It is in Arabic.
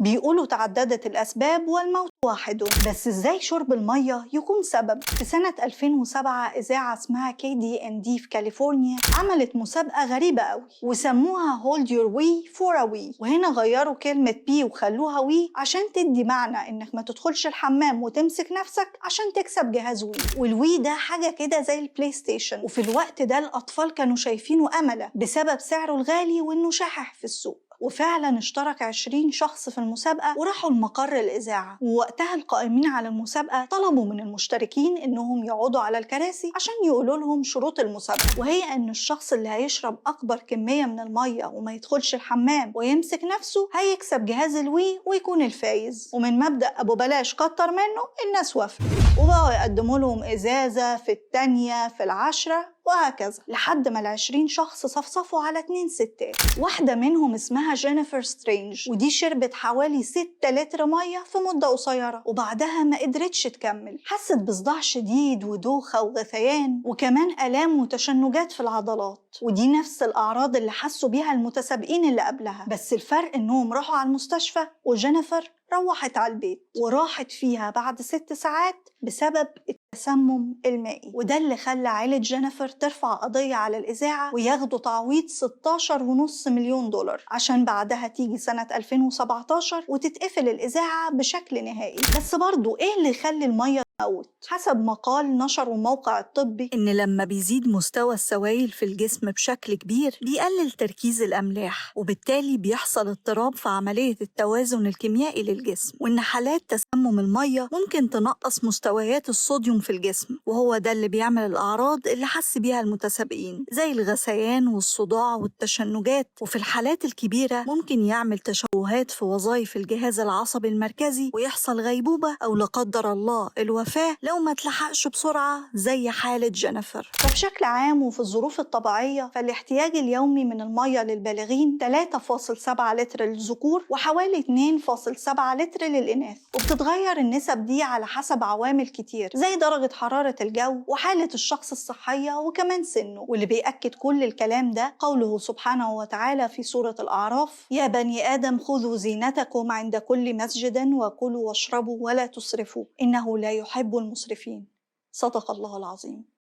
بيقولوا تعددت الأسباب والموت واحد، بس إزاي شرب المية يكون سبب؟ في سنة 2007 إذاعة اسمها KDND في كاليفورنيا عملت مسابقة غريبة قوي وسموها Hold Your Wee for a Wee، وهنا غيروا كلمة بي وخلوها وي عشان تدي معنى إنك ما تدخلش الحمام وتمسك نفسك عشان تكسب جهاز وي. والوي ده حاجة كده زي البلاي ستيشن، وفي الوقت ده الأطفال كانوا شايفينه أملة بسبب سعره الغالي وإنه شاحح في السوق. وفعلا اشترك 20 شخص في المسابقة وراحوا المقر الإذاعة، ووقتها القائمين على المسابقة طلبوا من المشتركين إنهم يقعدوا على الكراسي عشان يقولوا لهم شروط المسابقة، وهي إن الشخص اللي هيشرب أكبر كمية من المية وما يدخلش الحمام ويمسك نفسه هيكسب جهاز الوي ويكون الفايز. ومن مبدأ أبو بلاش كتر منه الناس وافقت، وبقوا يقدموا لهم إزازة في التانية في العشرة وهكذا لحد ما 20 شخص صفصفوا على 2 ستات. واحدة منهم اسمها جينيفر سترينج، ودي شربت حوالي 6 لتر مية في مدة قصيرة وبعدها ما قدرتش تكمل. حست بصداع شديد ودوخة وغثيان وكمان آلام وتشنجات في العضلات، ودي نفس الأعراض اللي حسوا بيها المتسابقين اللي قبلها، بس الفرق إنهم راحوا على المستشفى وجينيفر روحت على البيت وراحت فيها بعد 6 ساعات بسبب التسمم المائي. وده اللي خلى عائلة جينيفر ترفع قضية على الإذاعة وياخدوا تعويض 16.5 مليون دولار، عشان بعدها تيجي سنة 2017 وتتقفل الإذاعة بشكل نهائي. بس برضو إيه اللي يخلي المية تموت؟ حسب مقال نشره الموقع الطبي إن لما بيزيد مستوى السوائل في الجسم بشكل كبير بيقلل تركيز الأملاح، وبالتالي بيحصل اضطراب في عملية التوازن الكيميائي للجسم، وإن حالات تسمم المية ممكن تنقص مستويات الصوديوم في الجسم، وهو ده اللي بيعمل الأعراض اللي حس بيها المتسابقين زي الغثيان والصداع والتشنجات. وفي الحالات الكبيرة ممكن يعمل تشوهات في وظائف الجهاز العصبي المركزي ويحصل غيبوبة أو لا قدر الله الوفاة لو ما تلحقش بسرعة زي حالة جينيفر. فبشكل عام وفي الظروف الطبيعية فالاحتياج اليومي من المية للبالغين 3.7 لتر للذكور وحوالي 2.7 لتر للإناث، وبتتغير النسب دي على حسب عوامل كتير زي درجة حرارة الجو وحالة الشخص الصحية وكمان سنه. واللي بيأكد كل الكلام ده قوله سبحانه وتعالى في سورة الأعراف: يا بني آدم خذوا زينتكم عند كل مسجد وكلوا واشربوا ولا تسرفوا إنه لا يحب المسرفين. صدق الله العظيم.